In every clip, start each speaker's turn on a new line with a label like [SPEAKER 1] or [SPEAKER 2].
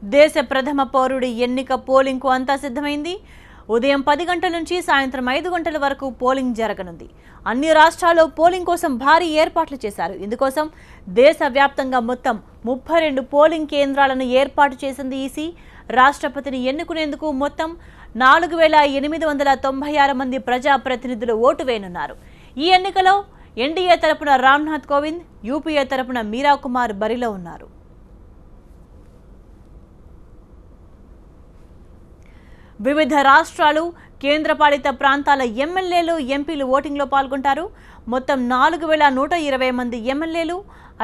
[SPEAKER 1] దేశ ప్రథమ పౌరుడి ఎన్నిక పోలింగ్కు అంతా సిద్ధమైంది. ఉదయం 10 గంటల నుంచి సాయంత్రం 5 గంటల వరకు పోలింగ్ జరగనుంది. అన్ని రాష్ట్రాల్లో పోలింగ్ కోసం భారీ ఏర్పాట్లు చేశారు. ఇందుకోసం దేశవ్యాప్తంగా మొత్తం 32 పోలింగ్ కేంద్రాలను ఏర్పాటు చేసింది ఈసీ. రాష్ట్రపతిని ఎన్నుకునేందుకు మొత్తం 4896 మంది ప్రజాప్రతినిధులు ఓటు వేయనున్నారు. ఈ ఎన్నికలో ఎన్డీఏ తరపున రామ్నాథ్ కోవింద్, యూపీఏ తరపున మీరా కుమార్ బరిలో ఉన్నారు. వివిధ రాష్ట్రాలు, కేంద్రపాలిత ప్రాంతాల ఎమ్మెల్యేలు, ఎంపీలు ఓటింగ్లో పాల్గొంటారు. మొత్తం 4120 మంది ఎమ్మెల్యేలు,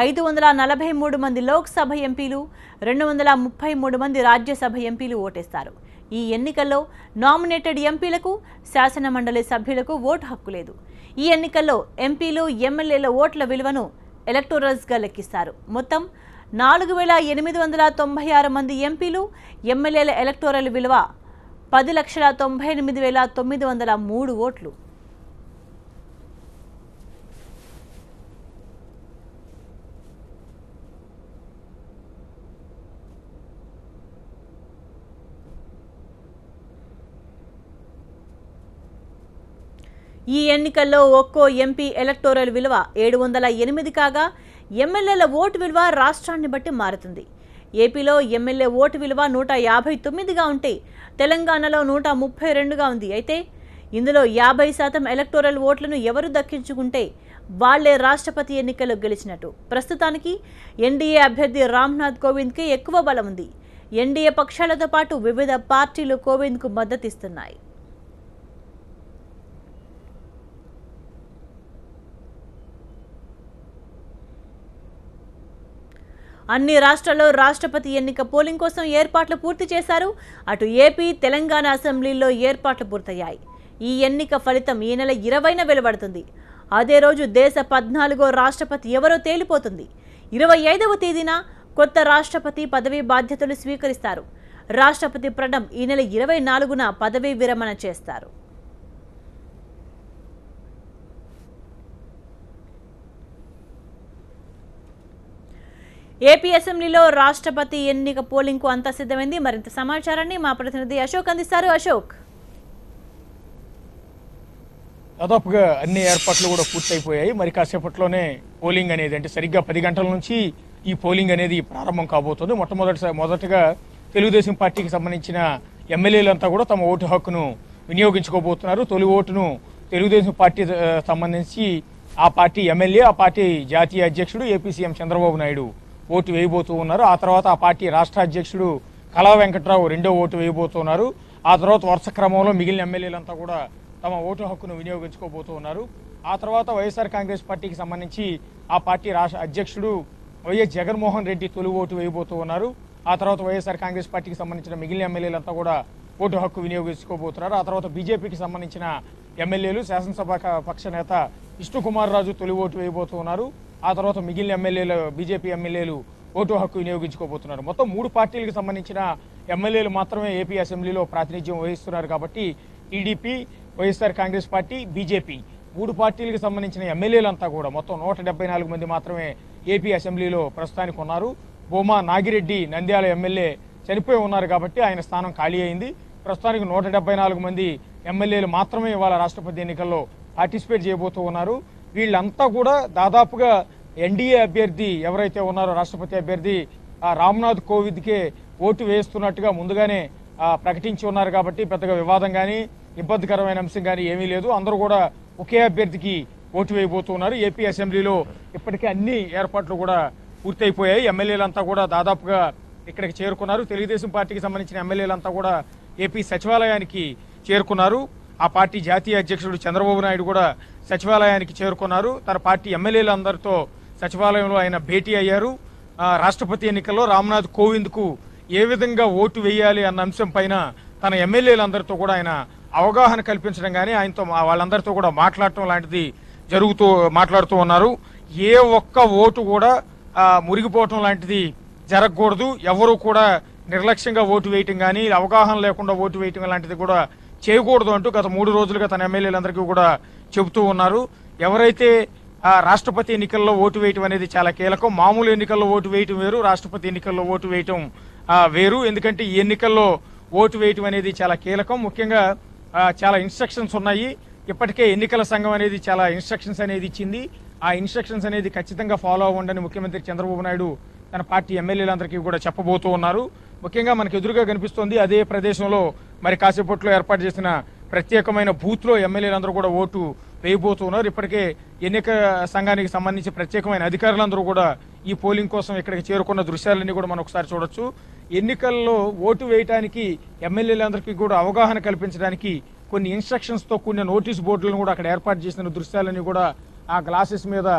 [SPEAKER 1] 543 మంది లోక్సభ ఎంపీలు, 233 మంది రాజ్యసభ ఎంపీలు ఓటేస్తారు. ఈ ఎన్నికల్లో నామినేటెడ్ ఎంపీలకు, శాసనమండలి సభ్యులకు ఓటు హక్కు లేదు. ఈ ఎన్నికల్లో ఎంపీలు, ఎమ్మెల్యేల ఓట్ల విలువను ఎలక్టోరల్స్గా లెక్కిస్తారు. మొత్తం 4896 మంది ఎంపీలు, ఎమ్మెల్యేల ఎలక్టోరల్ విలువ 10,98,903 ఓట్లు. ఈ ఎన్నికల్లో ఒక్కో ఎంపీ ఎలక్టోరల్ విలువ 708 కాగా ఎమ్మెల్యేల ఓటు విలువ రాష్ట్రాన్ని బట్టి మారుతుంది. ఏపీలో ఎమ్మెల్యే ఓటు విలువ 159గా ఉంటే తెలంగాణలో 132గా ఉంది. అయితే ఇందులో 50% ఎలక్టోరల్ ఓట్లను ఎవరు దక్కించుకుంటే వాళ్లే రాష్ట్రపతి ఎన్నికల్లో గెలిచినట్టు. ప్రస్తుతానికి ఎన్డీఏ అభ్యర్థి రామ్నాథ్ కోవింద్కి ఎక్కువ బలం ఉంది. ఎన్డీఏ పక్షాలతో పాటు వివిధ పార్టీలు కోవింద్కు మద్దతిస్తున్నాయి. అన్ని రాష్ట్రాల్లో రాష్ట్రపతి ఎన్నిక పోలింగ్ కోసం ఏర్పాట్లు పూర్తి చేశారు. అటు ఏపీ, తెలంగాణ అసెంబ్లీల్లో ఏర్పాట్లు పూర్తయ్యాయి. ఈ ఎన్నిక ఫలితం ఈ నెల 20న వెలువడుతుంది. అదే రోజు దేశ 14వ రాష్ట్రపతి ఎవరో తేలిపోతుంది. 25వ తేదీన కొత్త రాష్ట్రపతి పదవీ బాధ్యతలు స్వీకరిస్తారు. రాష్ట్రపతి ప్రణబ్ ఈ నెల 24న పదవీ విరమణ చేస్తారు. ఏపీ అసెంబ్లీలో రాష్ట్రపతి ఎన్నిక పోలింగ్కు అంతా సిద్ధమైంది. మరింత సమాచారాన్ని మా ప్రతినిధి అశోక్ అందిస్తారు. అశోక్,
[SPEAKER 2] దాదాపుగా అన్ని ఏర్పాట్లు కూడా పూర్తయిపోయాయి. మరి కాసేపట్లోనే పోలింగ్ అనేది, అంటే సరిగ్గా 10 గంటల నుంచి ఈ పోలింగ్ అనేది ప్రారంభం కాబోతుంది. మొదటగా తెలుగుదేశం పార్టీకి సంబంధించిన ఎమ్మెల్యేలంతా కూడా తమ ఓటు హక్కును వినియోగించుకోబోతున్నారు. తొలి ఓటును తెలుగుదేశం పార్టీ సంబంధించి ఆ పార్టీ ఎమ్మెల్యే, ఆ పార్టీ జాతీయ అధ్యక్షుడు AP CM Chandrababu Naidu vote వేయబోతూ ఉన్నారు. ఆ తర్వాత ఆ పార్టీ రాష్ట్ర అధ్యక్షుడు కళా వెంకట్రావు రెండో ఓటు వేయబోతున్నారు. ఆ తర్వాత వరుస క్రమంలో మిగిలిన ఎమ్మెల్యేలంతా కూడా తమ ఓటు హక్కును వినియోగించుకోబోతూ ఉన్నారు. ఆ తర్వాత వైఎస్ఆర్ కాంగ్రెస్ పార్టీకి సంబంధించి ఆ పార్టీ రాష్ట్ర అధ్యక్షుడు వైఎస్ జగన్మోహన్ రెడ్డి తొలి ఓటు వేయబోతూ ఉన్నారు. ఆ తర్వాత వైఎస్ఆర్ కాంగ్రెస్ పార్టీకి సంబంధించిన మిగిలిన ఎమ్మెల్యేలంతా కూడా ఓటు హక్కు వినియోగించుకోబోతున్నారు. ఆ తర్వాత బీజేపీకి సంబంధించిన ఎమ్మెల్యేలు, శాసనసభ పక్ష నేత విష్ణుకుమార్ రాజు తొలి ఓటు వేయబోతూ ఉన్నారు. ఆ తర్వాత మిగిలిన ఎమ్మెల్యేలు, బీజేపీ ఎమ్మెల్యేలు ఓటు హక్కు వినియోగించుకోబోతున్నారు. మొత్తం 3 పార్టీలకు సంబంధించిన ఎమ్మెల్యేలు మాత్రమే ఏపీ అసెంబ్లీలో ప్రాతినిధ్యం వహిస్తున్నారు. కాబట్టి TDP, YSR Congress party, BJP 3 పార్టీలకు సంబంధించిన ఎమ్మెల్యేలంతా కూడా మొత్తం 174 మంది మాత్రమే ఏపీ అసెంబ్లీలో ప్రస్తుతానికి ఉన్నారు. బోమా నాగిరెడ్డి నంద్యాల ఎమ్మెల్యే చనిపోయి ఉన్నారు కాబట్టి ఆయన స్థానం ఖాళీ అయింది. ప్రస్తుతానికి 174 మంది ఎమ్మెల్యేలు మాత్రమే ఇవాళ రాష్ట్రపతి ఎన్నికల్లో పార్టిసిపేట్ చేయబోతూ ఉన్నారు. వీళ్ళంతా కూడా దాదాపుగా ఎన్డీఏ అభ్యర్థి ఎవరైతే ఉన్నారో రాష్ట్రపతి అభ్యర్థి రామ్నాథ్ కోవింద్కే ఓటు వేస్తున్నట్టుగా ముందుగానే ప్రకటించి ఉన్నారు. కాబట్టి పెద్దగా వివాదం కానీ ఇబ్బందికరమైన అంశం కానీ ఏమీ లేదు. అందరూ కూడా ఒకే అభ్యర్థికి ఓటు వేయబోతున్నారు. ఏపీ అసెంబ్లీలో ఇప్పటికే అన్ని ఏర్పాట్లు కూడా పూర్తయిపోయాయి. ఎమ్మెల్యేలంతా కూడా దాదాపుగా ఇక్కడికి చేరుకున్నారు. తెలుగుదేశం పార్టీకి సంబంధించిన ఎమ్మెల్యేలంతా కూడా ఏపీ సచివాలయానికి చేరుకున్నారు. ఆ పార్టీ జాతీయ అధ్యక్షుడు చంద్రబాబు నాయుడు కూడా సచివాలయానికి చేరుకున్నారు. తన పార్టీ ఎమ్మెల్యేలందరితో సచివాలయంలో ఆయన భేటీ అయ్యారు. రాష్ట్రపతి ఎన్నికల్లో రామ్నాథ్ కోవింద్కు ఏ విధంగా ఓటు వేయాలి అన్న అంశం పైన తన ఎమ్మెల్యేలందరితో కూడా ఆయన అవగాహన కల్పించడం కానీ ఆయనతో వాళ్ళందరితో కూడా మాట్లాడటం లాంటిది మాట్లాడుతూ ఉన్నారు. ఏ ఒక్క ఓటు కూడా మురిగిపోవటం లాంటిది జరగకూడదు. ఎవరు కూడా నిర్లక్ష్యంగా ఓటు వేయటం కానీ, అవగాహన లేకుండా ఓటు వేయటం లాంటిది కూడా చేయకూడదు అంటూ గత 3 రోజులుగా తన ఎమ్మెల్యేలందరికీ కూడా చెబుతూ ఉన్నారు. ఎవరైతే రాష్ట్రపతి ఎన్నికల్లో ఓటు వేయటం అనేది చాలా కీలకం. మామూలు ఎన్నికల్లో ఓటు వేయటం వేరు, రాష్ట్రపతి ఎన్నికల్లో ఓటు వేయటం వేరు. ఎందుకంటే ఈ ఎన్నికల్లో ఓటు వేయటం అనేది చాలా కీలకం. ముఖ్యంగా చాలా ఇన్స్ట్రక్షన్స్ ఉన్నాయి. ఇప్పటికే ఎన్నికల సంఘం అనేది చాలా ఇన్స్ట్రక్షన్స్ అనేది ఇచ్చింది. ఆ ఇన్స్ట్రక్షన్స్ అనేది ఖచ్చితంగా ఫాలో అవ్వండి ముఖ్యమంత్రి చంద్రబాబు నాయుడు తన పార్టీ ఎమ్మెల్యేలందరికీ కూడా చెప్పబోతూ ఉన్నారు. ముఖ్యంగా మనకు ఎదురుగా కనిపిస్తోంది అదే ప్రదేశంలో మరి కాసేపట్లో ఏర్పాటు చేసిన ప్రత్యేకమైన బూత్లో ఎమ్మెల్యేలందరూ కూడా ఓటు వేయబోతున్నారు. ఇప్పటికే ఎన్నిక సంఘానికి సంబంధించి ప్రత్యేకమైన అధికారులందరూ కూడా ఈ పోలింగ్ కోసం ఇక్కడికి చేరుకున్న దృశ్యాలన్నీ కూడా మనం ఒకసారి చూడొచ్చు. ఎన్నికల్లో ఓటు వేయడానికి ఎమ్మెల్యేలందరికీ కూడా అవగాహన కల్పించడానికి కొన్ని ఇన్స్ట్రక్షన్స్తో కూడిన నోటీస్ బోర్డులను కూడా అక్కడ ఏర్పాటు చేసిన దృశ్యాలన్నీ కూడా ఆ గ్లాసెస్ మీద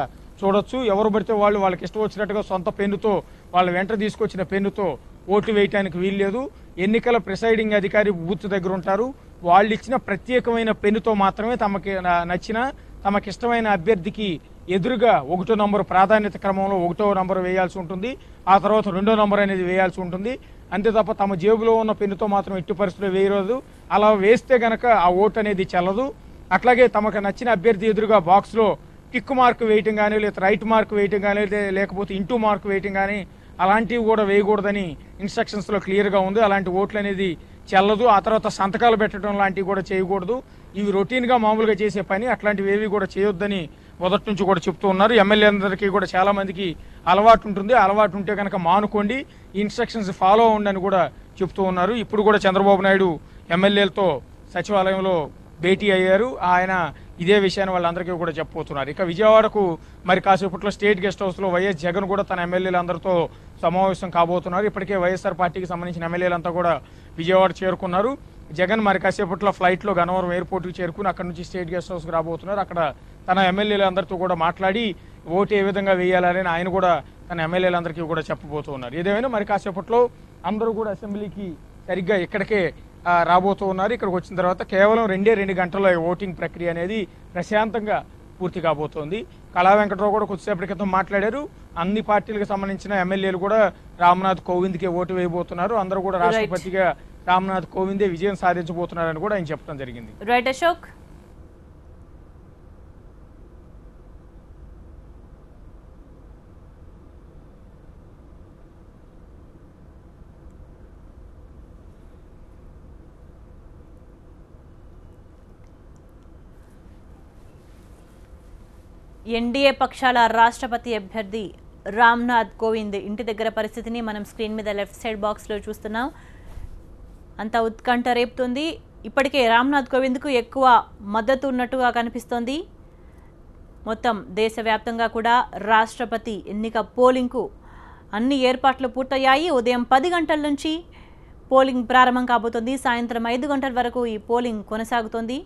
[SPEAKER 2] చూడొచ్చు. ఎవరు పడితే వాళ్ళకి ఇష్టం వచ్చినట్టుగా సొంత పెన్నుతో వాళ్ళ వెంట తీసుకొచ్చిన పెన్నుతో ఓట్లు వేయటానికి వీల్లేదు. ఎన్నికల ప్రిసైడింగ్ అధికారి బూత్ దగ్గర ఉంటారు. వాళ్ళు ఇచ్చిన ప్రత్యేకమైన పెన్నుతో మాత్రమే తమకి నచ్చిన తమకిష్టమైన అభ్యర్థికి ఎదురుగా 1వ నంబరు ప్రాధాన్యత క్రమంలో 1వ నంబరు వేయాల్సి ఉంటుంది. ఆ తర్వాత 2వ నంబర్ అనేది వేయాల్సి ఉంటుంది. అంతే తప్ప తమ జేబులో ఉన్న పెన్నుతో మాత్రం ఎట్టి పరిస్థితుల్లో వేయరాదు. అలా వేస్తే గనక ఆ ఓటు అనేది చెల్లదు. అట్లాగే తమకు నచ్చిన అభ్యర్థి ఎదురుగా బాక్స్లో టిక్ మార్క్ వేయటం కానీ, లేదా రైట్ మార్క్ వేయటం కానీ, లేకపోతే ఇంటూ మార్క్ వేయటం కానీ అలాంటివి కూడా వేయకూడదని ఇన్స్ట్రక్షన్స్లో క్లియర్గా ఉంది. అలాంటి ఓట్లు అనేది చెల్లదు. ఆ తర్వాత సంతకాలు పెట్టడం లాంటివి కూడా చేయకూడదు. ఇవి రొటీన్గా మామూలుగా చేసే పని, అట్లాంటివి ఏవి కూడా చేయొద్దని మొదటి నుంచి కూడా చెప్తూ ఉన్నారు. ఎమ్మెల్యేలందరికీ కూడా చాలా మందికి అలవాటు ఉంటుంది. అలవాటు ఉంటే కనుక మానుకోండి, ఈ ఇన్స్ట్రక్షన్స్ ఫాలో అవ్వండి అని కూడా చెప్తూ ఉన్నారు. ఇప్పుడు కూడా చంద్రబాబు నాయుడు ఎమ్మెల్యేలతో సచివాలయంలో భేటీ అయ్యారు. ఆయన ఇదే విషయాన్ని వాళ్ళందరికీ కూడా చెప్పబోతున్నారు. ఇక విజయవాడకు మరి కాసేపట్లో స్టేట్ గెస్ట్ హౌస్లో వైఎస్ జగన్ కూడా తన ఎమ్మెల్యేలందరితో సమావేశం కాబోతున్నారు. ఇప్పటికే వైఎస్ఆర్ పార్టీకి సంబంధించిన ఎమ్మెల్యేలంతా కూడా విజయవాడ చేరుకున్నారు. జగన్ మరి కాసేపట్లో ఫ్లైట్లో గన్నవరం ఎయిర్పోర్ట్కి చేరుకుని అక్కడ నుంచి స్టేట్ గెస్ట్ హౌస్కి రాబోతున్నారు. అక్కడ తన ఎమ్మెల్యేలందరితో కూడా మాట్లాడి ఓటు ఏ విధంగా వేయాలని ఆయన కూడా తన ఎమ్మెల్యేలందరికీ కూడా చెప్పబోతున్నారు. ఏదేమైనా మరి కాసేపట్లో అందరూ కూడా అసెంబ్లీకి సరిగ్గా ఇక్కడికే రాబోతూ ఉన్నారు. ఇక్కడికి వచ్చిన తర్వాత కేవలం 2 గంటల్లో ఓటింగ్ ప్రక్రియ అనేది ప్రశాంతంగా పూర్తి కాబోతోంది. కళా వెంకటరావు కూడా కొద్దిసేపటి క్రితం మాట్లాడారు. అన్ని పార్టీలకు సంబంధించిన ఎమ్మెల్యేలు కూడా రామ్నాథ్ కోవింద్కే ఓటు వేయబోతున్నారు. అందరూ కూడా రాష్ట్రపతిగా రామ్నాథ్ కోవిందే విజయం సాధించబోతున్నారని కూడా ఆయన చెప్పడం జరిగింది.
[SPEAKER 1] రైట్ అశోక్. ఎన్డీఏ పక్షాల రాష్ట్రపతి అభ్యర్థి రామ్నాథ్ కోవింద్ ఇంటి దగ్గర పరిస్థితిని మనం స్క్రీన్ మీద లెఫ్ట్ సైడ్ బాక్స్లో చూస్తున్నాం. అంత ఉత్కంఠ రేపుతుంది. ఇప్పటికే రామ్నాథ్ కోవింద్కు ఎక్కువ మద్దతు ఉన్నట్టుగా కనిపిస్తోంది. మొత్తం దేశవ్యాప్తంగా కూడా రాష్ట్రపతి ఎన్నిక పోలింగ్కు అన్ని ఏర్పాట్లు పూర్తయ్యాయి. ఉదయం 10 గంటల నుంచి పోలింగ్ ప్రారంభం కాబోతోంది. సాయంత్రం 5 గంటల వరకు ఈ పోలింగ్ కొనసాగుతోంది.